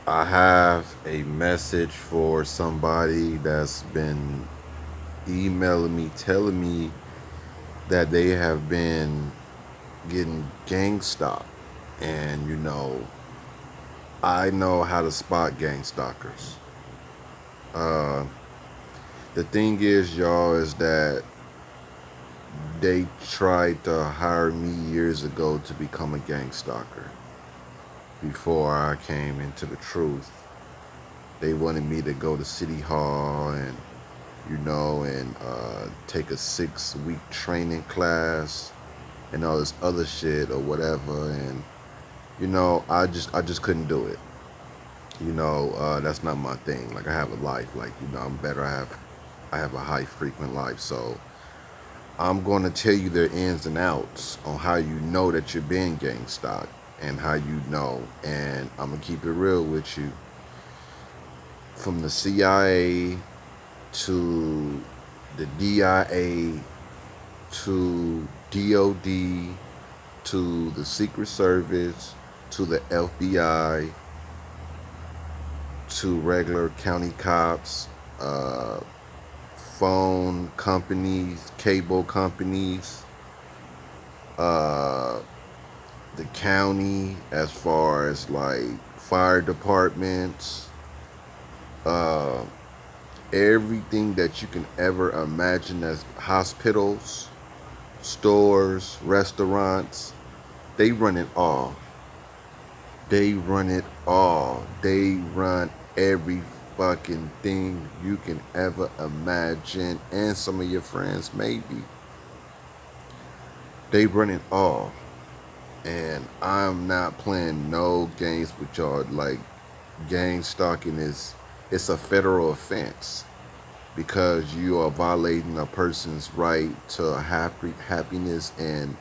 I have a message for somebody that's been emailing me, telling me that they have been getting gang stalked. And, I know how to spot gang stalkers. Uh, the thing is, y'all, is that they tried to hire me years ago to become a gang stalker before I came into the truth. They wanted me to go to City Hall and take a 6 week training class and all this other shit or whatever. And I just couldn't do it. That's not my thing. Like I have a life. Like I'm better. I have a high frequent life. So I'm going to tell you their ins and outs on how you know that you're being gang stalked and how you know. And I'm gonna keep it real with you. From the CIA to the DIA to DOD to the Secret Service to the FBI to regular county cops, uh, phone companies, cable companies, uh, the county, as far as like fire departments, uh, everything that you can ever imagine as hospitals, stores, restaurants. They run it all. They run it all. They run every fucking thing you can ever imagine, and some of your friends maybe. They run it all. And I'm not playing no games with y'all. Like gang stalking is it's a federal offense because you are violating a person's right to happiness and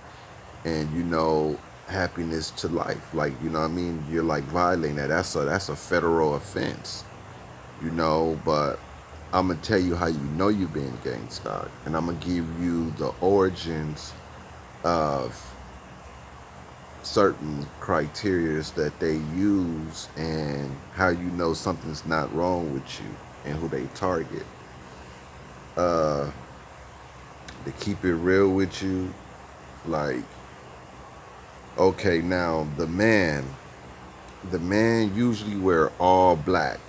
happiness to life. Like what I mean, you're like violating that. That's a federal offense. But I'm gonna tell you how you know you're being gang stalked, and I'm gonna give you the origins of certain criterias that they use and how you know something's not wrong with you and who they target. Uh, to keep it real with you, like, okay, now the man usually wear all black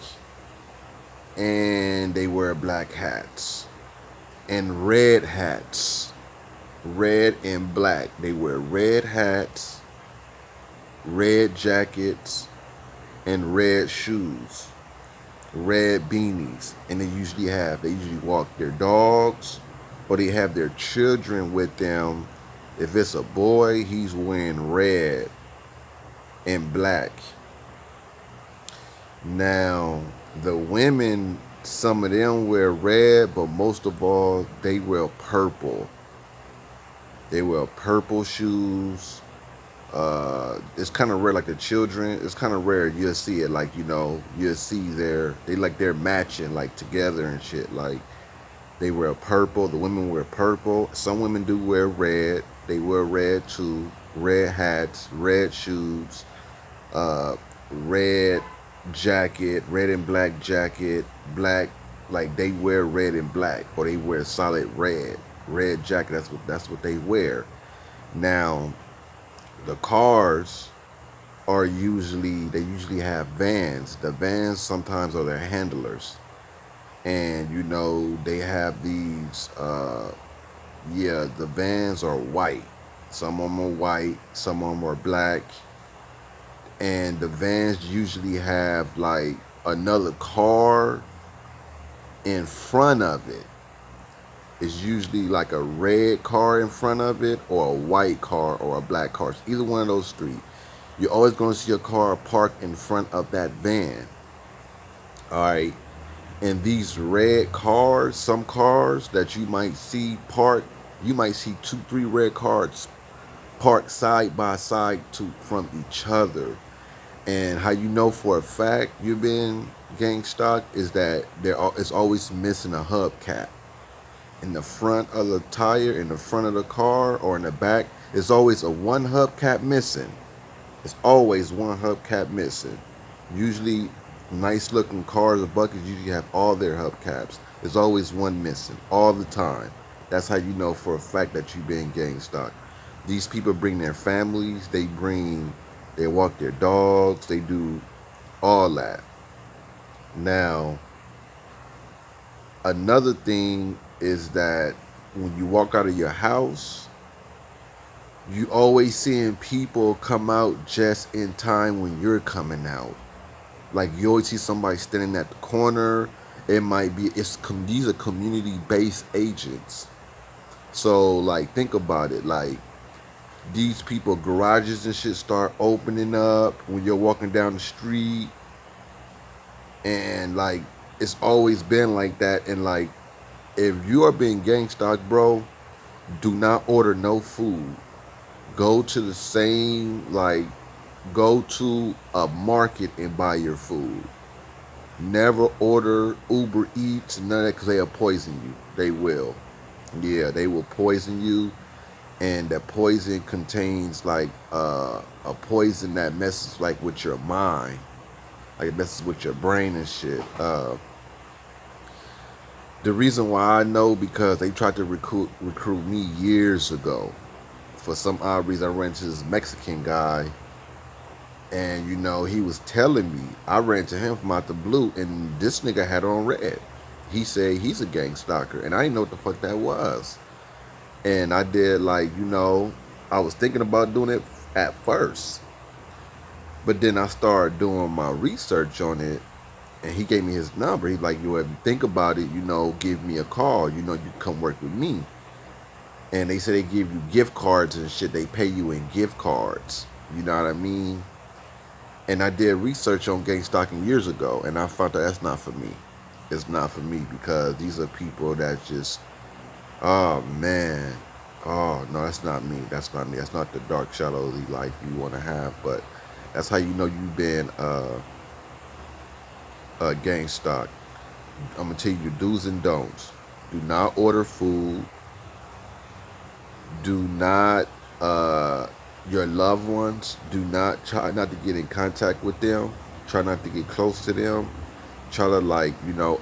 and they wear black hats and red hats, red and black. They wear red hats, red jackets, and red shoes, red beanies, and they usually walk their dogs or they have their children with them. If it's a boy, he's wearing red and black. Now, the women, some of them wear red, but most of all, they wear purple. They wear purple shoes. It's kind of rare, like the children. It's kind of rare. You'll see it, like you'll see they're matching like together and shit. Like they wear purple. The women wear purple. Some women do wear red. They wear red too. Red hats, red shoes, uh, red jacket, red and black jacket, black. Like they wear red and black, or they wear solid red jacket. That's what they wear. Now the cars they usually have vans. The vans sometimes are their handlers, and they have these. Yeah, the vans are white. Some of them are white. Some of them are black, and the vans usually have like another car in front of it. It's usually like a red car in front of it, or a white car, or a black car. It's either one of those three. You're always going to see a car parked in front of that van. All right. And these red cars, some cars that you might see parked, you might see two, three red cars parked side by side from each other. And how you know for a fact you've been gang stalked is that it's always missing a hubcap in the front of the tire, in the front of the car, or in the back. There's always a one hubcap missing. It's always one hubcap missing. Usually, nice looking cars or buckets usually have all their hubcaps. There's always one missing all the time. That's how you know for a fact that you've been gang stalked. These people bring their families. They walk their dogs. They do all that. Now, another thing is that when you walk out of your house, you always seeing people come out just in time when you're coming out. Like you always see somebody standing at the corner. It might be these are community based agents. So like think about it. Like these people garages and shit start opening up when you're walking down the street, and like it's always been like that. And like if you are being gang stalked, bro, do not order no food. Go to the same like go to a market and buy your food. Never order Uber Eats, none of that, because they'll poison you. They will. Yeah, they will poison you, and that poison contains like a poison that messes like with your mind, like it messes with your brain and shit. The reason why I know because they tried to recruit me years ago. For some odd reason, I ran into this Mexican guy, and he was telling me. I ran to him from out the blue, and this nigga had on red. He said he's a gang stalker, and I didn't know what the fuck that was. And I did like I was thinking about doing it at first, but then I started doing my research on it, and he gave me his number. He's like, "You ever think about it? Give me a call. You come work with me." And they say they give you gift cards and shit. They pay you in gift cards. You know what I mean? And I did research on gang stalking years ago, and I found that that's not for me. It's not for me because these are people that just, oh man, oh no, that's not me. That's not me. That's not the dark shadowy life you want to have. But that's how you know you've been a gang stalk. I'm gonna tell you your do's and don'ts. Do not order food. Do not your loved ones. Do not try not to get in contact with them. Try not to get close to them. Try to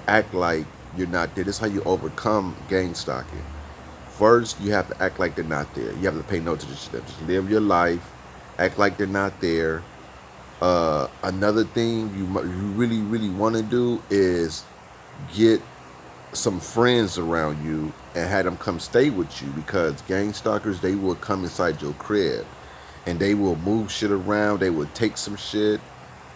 act like you're not there. This is how you overcome gang stalking. First, you have to act like they're not there. You have to pay no attention to them. Just live your life. Act like they're not there. Another thing you really really want to do is get some friends around you and have them come stay with you, because gang stalkers, they will come inside your crib and they will move shit around. They will take some shit,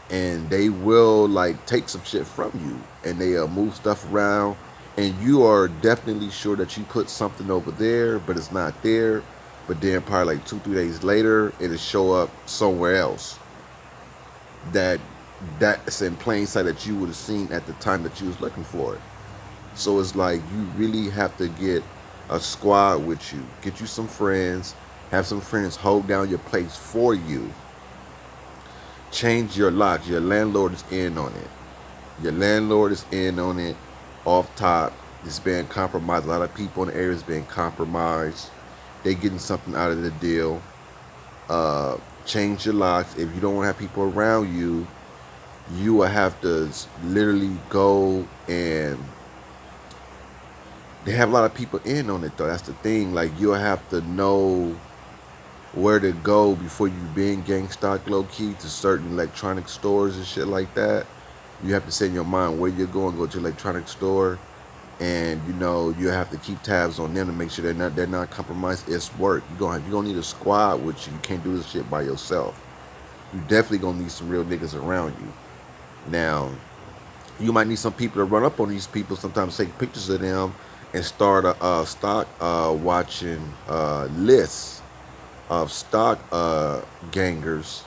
and they will like take some shit from you, and they'll move stuff around, and you are definitely sure that you put something over there but it's not there. But then probably like 2 3 days later it'll show up somewhere else that that's in plain sight that you would have seen at the time that you was looking for it. So it's like you really have to get a squad with you. Get you some friends. Have some friends hold down your place for you. Change your locks. Your landlord is in on it. Your landlord is in on it. Off top, it's being compromised. A lot of people in the area is being compromised. They getting something out of the deal. Change your locks. If you don't want to have people around you, you will have to literally go, and they have a lot of people in on it though. That's the thing. Like you'll have to know where to go before you being gang stalked low key to certain electronic stores and shit like that. You have to set in your mind where you're going. Go to an electronic store, and you have to keep tabs on them to make sure they're not compromised. It's work. You're gonna need a squad with you. You can't do this shit by yourself. You definitely gonna need some real niggas around you. Now, you might need some people to run up on these people. Sometimes take pictures of them and start a stock watching lists of stock gangers,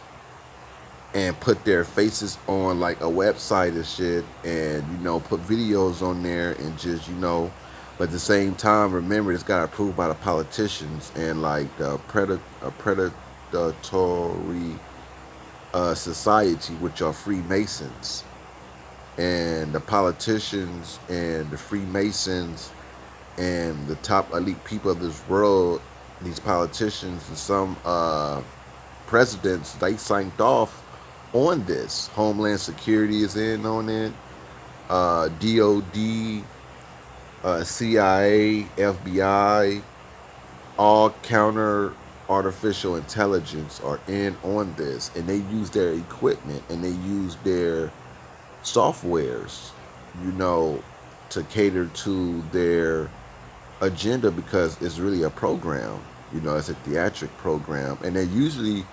and put their faces on like a website and shit, and put videos on there, and just but at the same time, remember it's got approved by the politicians and like the predatory society, which are Freemasons. And the politicians and the Freemasons and the top elite people of this world, these politicians and some presidents, they signed off on this. Homeland Security is in on it. DOD, CIA, FBI, all counter artificial intelligence are in on this, and they use their equipment and they use their softwares, you know, to cater to their agenda because it's really a program. You know, it's a theatric program, and they're usually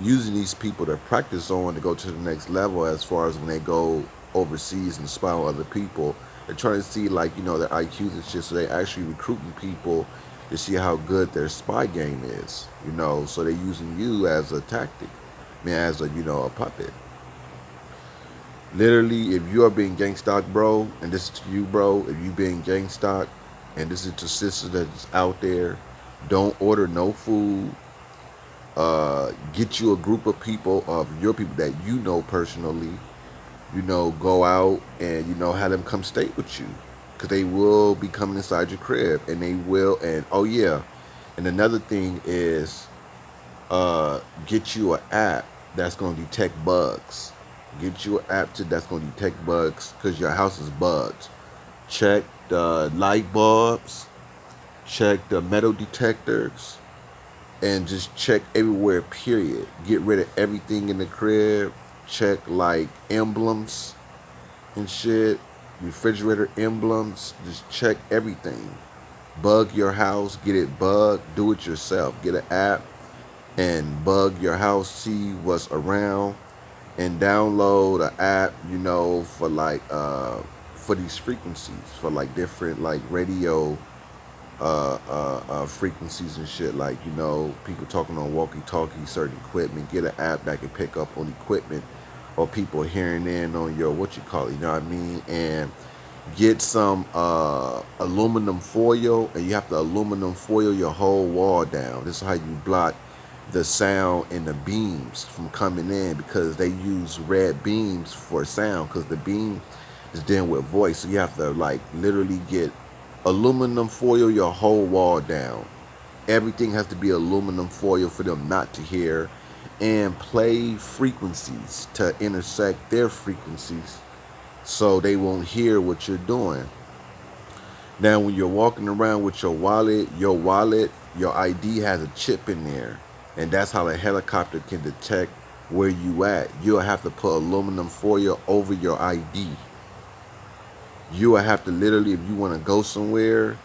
using these people to practice on to go to the next level as far as when they go overseas and spy on other people. They're trying to see like their IQs and shit, so they actually recruiting people to see how good their spy game is. You know, so they're using you as a tactic, I mean, as a a puppet. Literally, if you are being gangstock, bro, and this is to you, bro, if you being gangstock, and this is to sisters that's out there, don't order no food. Get you a group of people of your people that you know personally. You know, go out and have them come stay with you, because they will be coming inside your crib, and they will. And oh yeah, and another thing is, get you an app that's gonna detect bugs. Get you an app that's gonna detect bugs because your house is bugged. Check the light bulbs, check the metal detectors, and just check everywhere, period. Get rid of everything in the crib. Check like emblems and shit, refrigerator emblems. Just check everything. Bug your house, get it bugged, do it yourself. Get an app and bug your house, see what's around, and download an app, for like for these frequencies, for like different like radio frequencies and shit. Like people talking on walkie-talkie, certain equipment. Get an app that can pick up on equipment or people hearing in on your what you call it. You know what I mean? And get some aluminum foil, and you have to aluminum foil your whole wall down. This is how you block the sound and the beams from coming in, because they use red beams for sound, because the beam is dealing with voice. So you have to like literally get aluminum foil your whole wall down. Everything has to be aluminum foil for them not to hear, and play frequencies to intersect their frequencies so they won't hear what you're doing. Now, when you're walking around with your ID has a chip in there, and that's how the helicopter can detect where you at. You'll have to put aluminum foil over your ID. You will have to literally, if you want to go somewhere,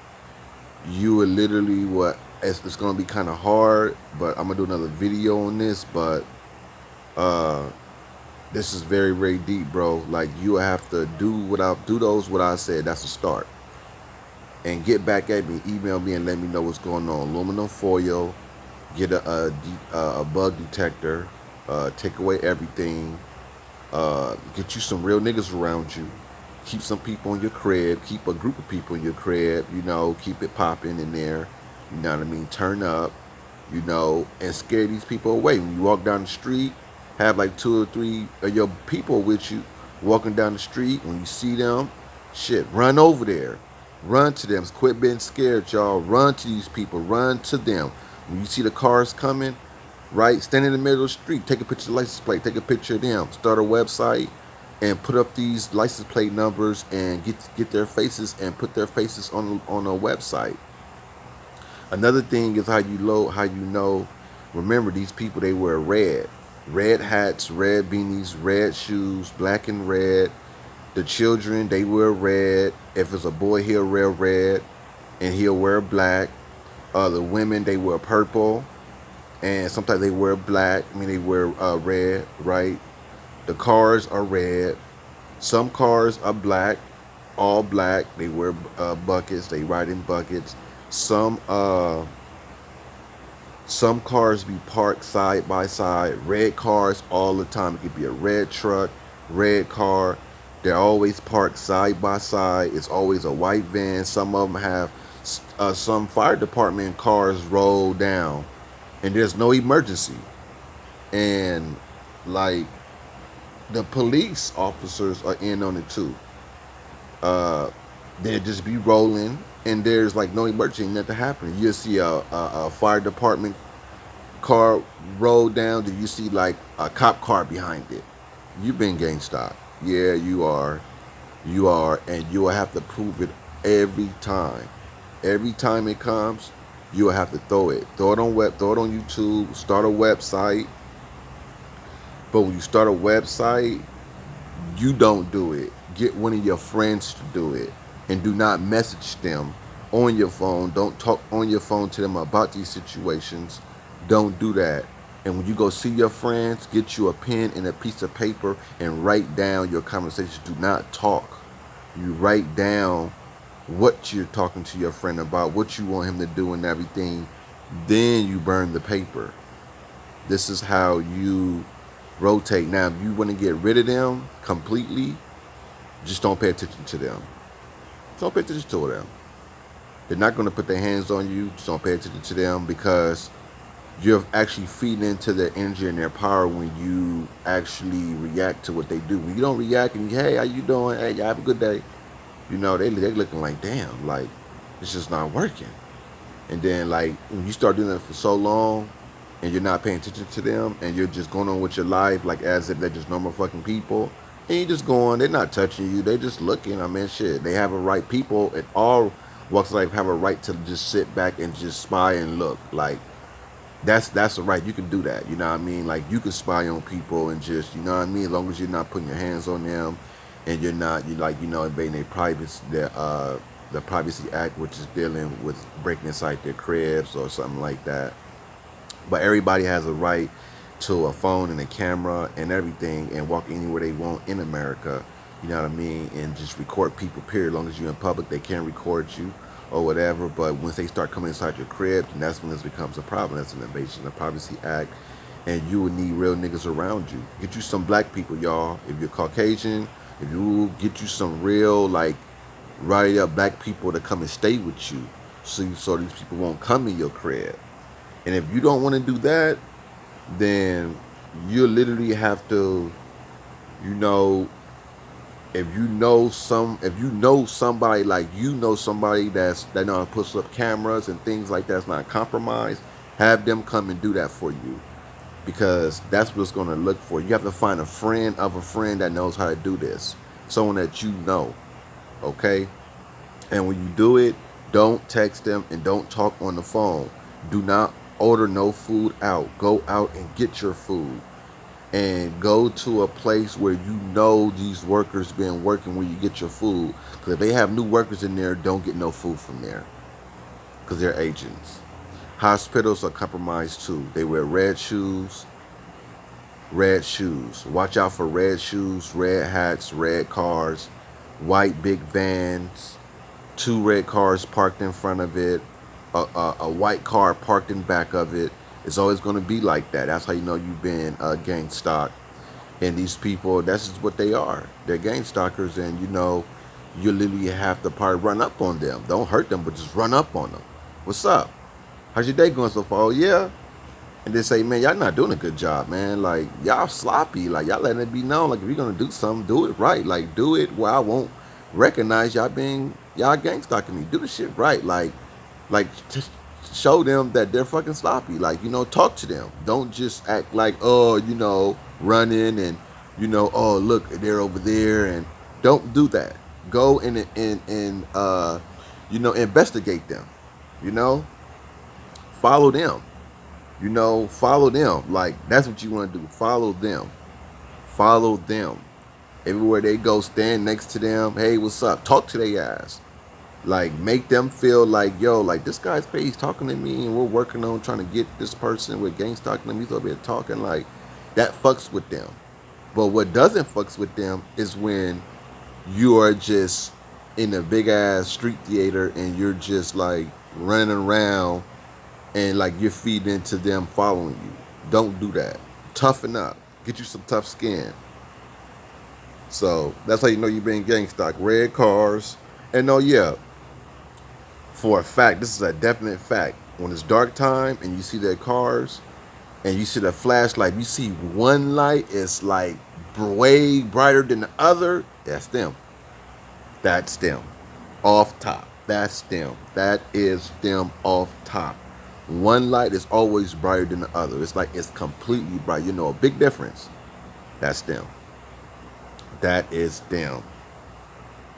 you will literally it's going to be kind of hard, but I'm going to do another video on this, but this is very, very deep, bro. Like, you will have to do those what I said. That's a start. And get back at me, email me, and let me know what's going on. Aluminum foil, get a bug detector, take away everything, get you some real niggas around you, keep some people in your crib, keep a group of people in your crib, keep it popping in there, you know what I mean, turn up, and scare these people away. When you walk down the street, have like 2 or 3 of your people with you walking down the street. When you see them, shit, run over there. Run to them. Quit being scared, y'all. Run to these people. Run to them. When you see the cars coming, right, stand in the middle of the street. Take a picture of the license plate. Take a picture of them. Start a website and put up these license plate numbers and get their faces and put their faces on a website. Another thing is how you know. Remember, these people, they wear red. Red hats, red beanies, red shoes, black and red. The children, they wear red. If it's a boy, he'll wear red, and he'll wear black. The women, they wear purple, and sometimes they wear black. I mean, they wear red, right? The cars are red. Some cars are black, all black. They wear buckets. They ride in buckets. Some cars be parked side by side. Red cars all the time. It could be a red truck, red car. They're always parked side by side. It's always a white van. Some of them have some fire department cars roll down, and there's no emergency. And like the police officers are in on it too. They'll just be rolling, and there's like no emergency, nothing happening. You'll see a fire department car roll down, do you see like a cop car behind it? You've been gang stalked. Yeah, you are. You are, and you will have to prove it every time. Every time it comes, you will have to throw it. Throw it on YouTube. Start a website. But when you start a website, you don't do it. Get one of your friends to do it, and do not message them on your phone. Don't talk on your phone to them about these situations. Don't do that. And when you go see your friends, get you a pen and a piece of paper and write down your conversations. Do not talk. You write down what you're talking to your friend about, what you want him to do, and everything. Then you burn the paper. This is how you rotate. Now, if you want to get rid of them completely, just don't pay attention to them. Don't pay attention to them. They're not going to put their hands on you. Just don't pay attention to them, because you're actually feeding into their energy and their power when you actually react to what they do. When you don't react and, hey, how you doing? Hey, y'all have a good day. You know, they looking like, damn, like, it's just not working. And then, like, when you start doing that for so long and you're not paying attention to them and you're just going on with your life like as if they're just normal fucking people, and you just going, they're not touching you, they just looking. I mean, shit, they have a right. People at all walks of life have a right to just sit back and just spy and look. Like, that's a right. You can do that. You know what I mean? Like, you can spy on people and just, you know what I mean? As long as you're not putting your hands on them and you're not, you like, you know, invading their privacy, the Privacy Act, which is dealing with breaking inside their cribs or something like that. But everybody has a right to a phone and a camera and everything, and walk anywhere they want in America. You know what I mean? And just record people, period. As long as you're in public, they can record you or whatever. But once they start coming inside your crib, then that's when this becomes a problem. That's an invasion of the Privacy Act. And you would need real niggas around you. Get you some black people, y'all. If you're Caucasian, if you get you some real, like, right up black people to come and stay with you, so these people won't come in your crib. And if you don't want to do that, then you literally have to, you know, if you know somebody, like, you know somebody that know how to put up cameras and things like that's not compromised, have them come and do that for you, because that's what's going to look for. You have to find a friend of a friend that knows how to do this, someone that you know, okay? And when you do it, don't text them and don't talk on the phone. Do not order no food out. Go out and get your food. And go to a place where you know these workers been working where you get your food. Because if they have new workers in there, don't get no food from there. Because they're agents. Hospitals are compromised too. They wear red shoes. Red shoes. Watch out for red shoes, red hats, red cars, white big vans, two red cars parked in front of it, a white car parked in back of it. It's always going to be like that. That's how you know you've been gang stalked. And these people, that's just what they are. They're gang stalkers, and you know, you literally have to probably run up on them. Don't hurt them, but just run up on them. What's up? How's your day going so far? Oh, yeah. And they say, man, y'all not doing a good job, man. Like, y'all sloppy. Like, y'all letting it be known. Like, if you're gonna do something, do it right. Like, do it where I won't recognize y'all gang stalking me. Do the shit right. Like, just show them that they're fucking sloppy. Like, you know, talk to them. Don't just act like, oh, you know, run in and, you know, oh, look, they're over there. And don't do that. Go and you know, investigate them. You know, follow them. You know, follow them. Like, that's what you want to do. Follow them. Follow them. Everywhere they go, stand next to them. Hey, what's up? Talk to their ass. Like, make them feel like, yo, like, this guy's crazy. He's talking to me, and we're working on trying to get this person with gang stalking him. He's over here talking. Like, that fucks with them. But what doesn't fucks with them is when you are just in a big ass street theater and you're just like running around and like you're feeding into them following you. Don't do that. Toughen up. Get you some tough skin. So that's how you know you've been gang stalked. Red cars. And oh yeah, for a fact, this is a definite fact. When it's dark time and you see their cars and you see the flashlight, you see one light is like way brighter than the other, that's them. That's them. Off top. That's them. That is them off top. One light is always brighter than the other. It's like it's completely bright. You know, a big difference. That's them. That is them.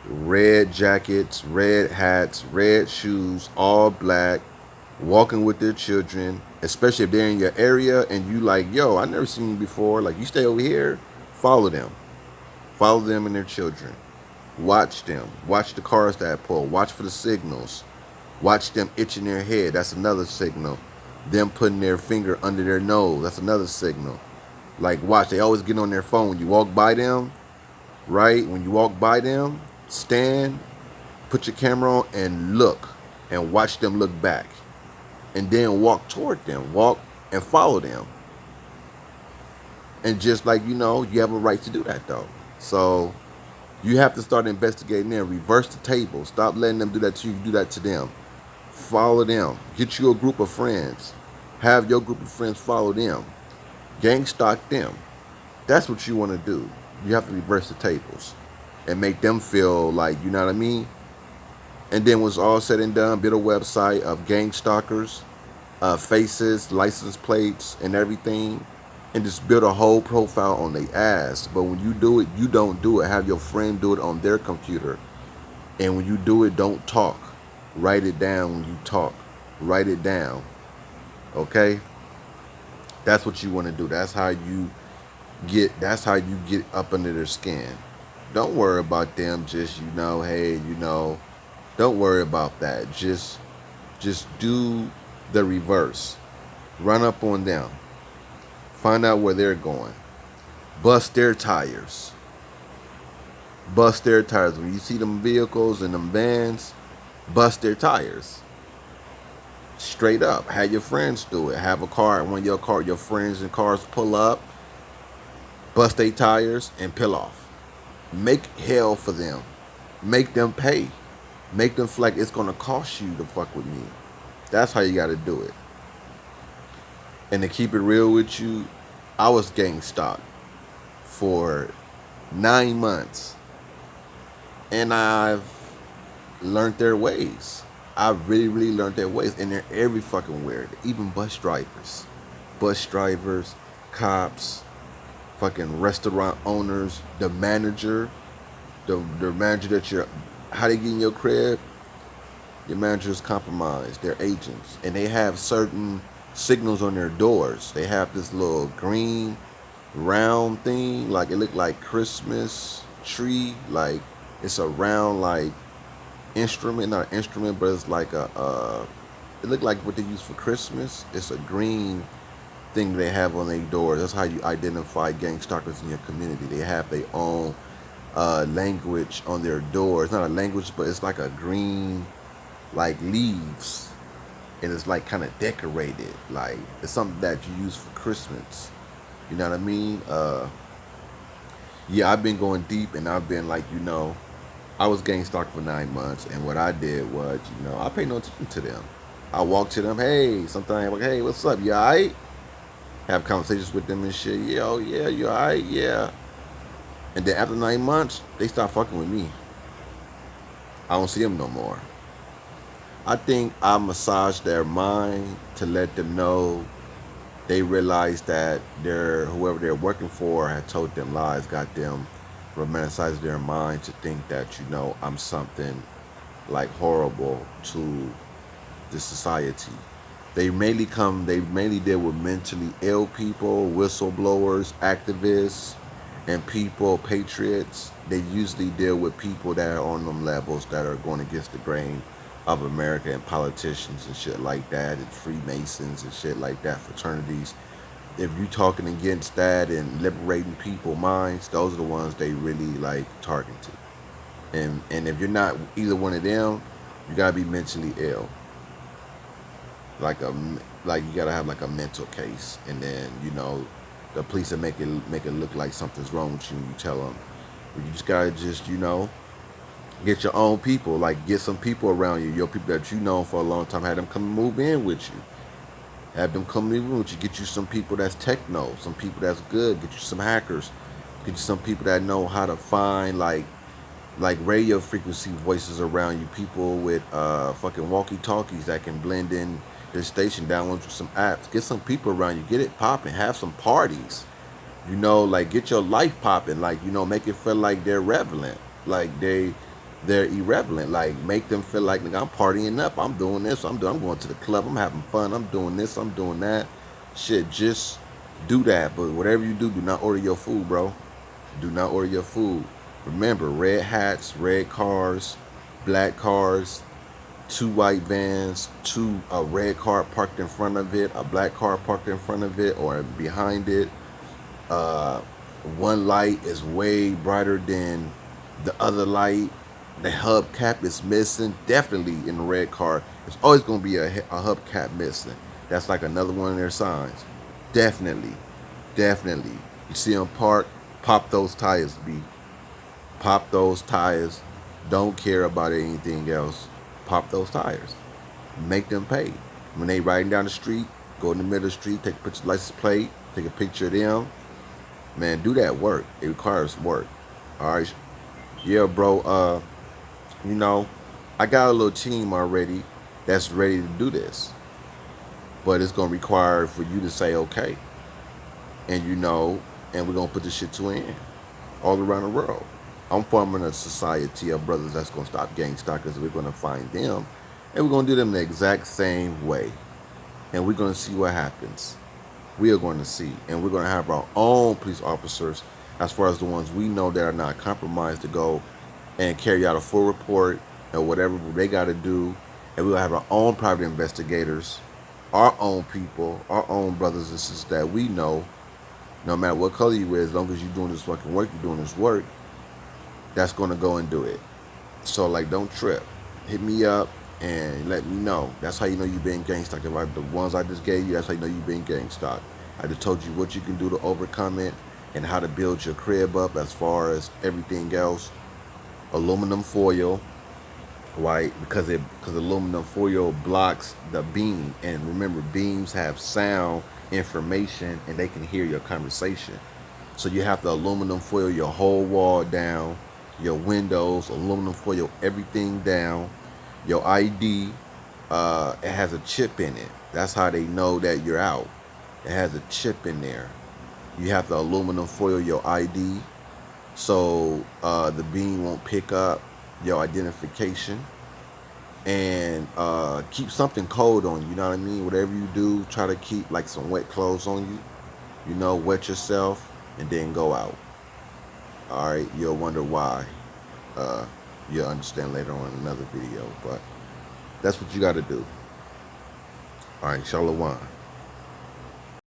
Red jackets, red hats, red shoes, all black, walking with their children, especially if they're in your area and you like, yo, I never seen you before. Like, you stay over here, follow them. Follow them and their children. Watch them. Watch the cars that pull. Watch for the signals. Watch them itching their head. That's another signal. Them putting their finger under their nose. That's another signal. Like, watch. They always get on their phone. When you walk by them, right? When you walk by them, stand, put your camera on, and look. And watch them look back. And then walk toward them. Walk and follow them. And just like, you have a right to do that, though. So you have to start investigating them. Reverse the table. Stop letting them do that to you. Do that to them. Follow them. Get you a group of friends. Have your group of friends follow them. Gang stalk them. That's what you want to do. You have to reverse the tables and make them feel like, you know what I mean? And then when it's all said and done, build a website of gang stalkers, faces, license plates, and everything, and just build a whole profile on their ass. But when you do it, you don't do it. Have your friend do it on their computer. And when you do it, don't talk. Write it down when you talk. Write it down. Okay? That's what you want to do. That's how you get up under their skin. Don't worry about them just, hey, don't worry about that. Just do the reverse. Run up on them. Find out where they're going. Bust their tires. Bust their tires. When you see them vehicles and them vans, bust their tires. Straight up. Have your friends do it. Have a car, your friends and cars pull up, bust their tires, and peel off. Make hell for them. Make them pay. Make them feel like it's gonna cost you to fuck with me. That's how you gotta do it. And to keep it real with you, I was gang stalked for 9 months. And I've learned their ways. I really, really learned their ways. And they're every fucking where. Even bus drivers. Bus drivers, cops, fucking restaurant owners, the manager, the manager how they get in your crib, your manager is compromised. They're agents. And they have certain signals on their doors. They have this little green round thing, like it looked like Christmas tree, like it's a round like instrument, not an instrument, but it's like it looked like what they use for Christmas. It's a green thing they have on their doors. That's how you identify gang stalkers in your community. They have their own language on their door. It's not a language, but it's like a green, like leaves, and it's like kind of decorated. Like it's something that you use for Christmas. You know what I mean? Yeah, I've been going deep, and I've been like, I was gang stalked for 9 months, and what I did was, I paid no attention to them. I walked to them, hey, sometimes I'm like, hey, what's up? You alright? Have conversations with them and shit. Yeah, oh yeah, you alright? Yeah. And then after 9 months, they start fucking with me. I don't see them no more. I think I massaged their mind to let them know they realize that whoever they're working for had told them lies, got them romanticized their mind to think that I'm something like horrible to the society. They mainly deal with mentally ill people, whistleblowers, activists, and people, patriots. They usually deal with people that are on them levels that are going against the grain of America, and politicians and shit like that, and Freemasons and shit like that, fraternities. If you talking against that and liberating people minds, those are the ones they really like targeting. And if you're not either one of them, you gotta be mentally ill. Like you gotta have like a mental case, and then the police will make it look like something's wrong with you. And you tell them, you just gotta get your own people, like get some people around you, your people that you know for a long time. Have them come move in with you. Have them come move in with you. Get you some people that's techno, some people that's good. Get you some hackers. Get you some people that know how to find like radio frequency voices around you. People with fucking walkie talkies that can blend in this station, download you some apps, get some people around you, get it popping, have some parties. You know, like get your life popping, like, you know, make it feel like they're relevant, like they're irrelevant, like make them feel like, nigga, I'm partying up, I'm doing this, I'm going to the club, I'm having fun, I'm doing this, I'm doing that. Shit, just do that. But whatever you do, do not order your food, bro. Do not order your food. Remember, red hats, red cars, black cars, two white vans, two a red car parked in front of it, a black car parked in front of it or behind it. Uh, one light is way brighter than the other light. The hubcap is missing. Definitely in the red car, there's always going to be a hubcap missing. That's like another one of their signs. Definitely, definitely. You see them park, pop those tires, B. Pop those tires. Don't care about anything else. Pop those tires. Make them pay. When they riding down the street, go in the middle of the street, take a picture of the license plate, take a picture of them. Man, do that work. It requires work. All right. Yeah, bro. You know, I got a little team already that's ready to do this. But it's gonna require for you to say okay. And you know, and we're gonna put this shit to an end all around the world. I'm forming a society of brothers that's gonna stop gangstalkers. We're gonna find them and we're gonna do them the exact same way. And we're gonna see what happens. We are going to see, and we're going to have our own police officers, as far as the ones we know that are not compromised, to go and carry out a full report or whatever they got to do, and we'll have our own private investigators, our own people, our own brothers and sisters that we know, no matter what color you is, as long as you're doing this fucking work, you're doing this work, that's going to go and do it. So, like, don't trip. Hit me up and let me know. That's how you know you've been gang stalked. If the ones I just gave you, that's how you know you've been gang stalked. I just told you what you can do to overcome it and how to build your crib up as far as everything else. Aluminum foil, right? Because aluminum foil blocks the beam. And remember, beams have sound information and they can hear your conversation. So you have to aluminum foil your whole wall down, your windows, aluminum foil everything down. Your ID, it has a chip in it. That's how they know that you're out. It has a chip in there. You have to aluminum foil your ID so the beam won't pick up your identification. And keep something cold on you, you know what I mean? Whatever you do, try to keep like some wet clothes on you. You know, wet yourself and then go out. All right, you'll wonder why. Uh, you'll understand later on in another video, but that's what you got to do. All right, Shalom.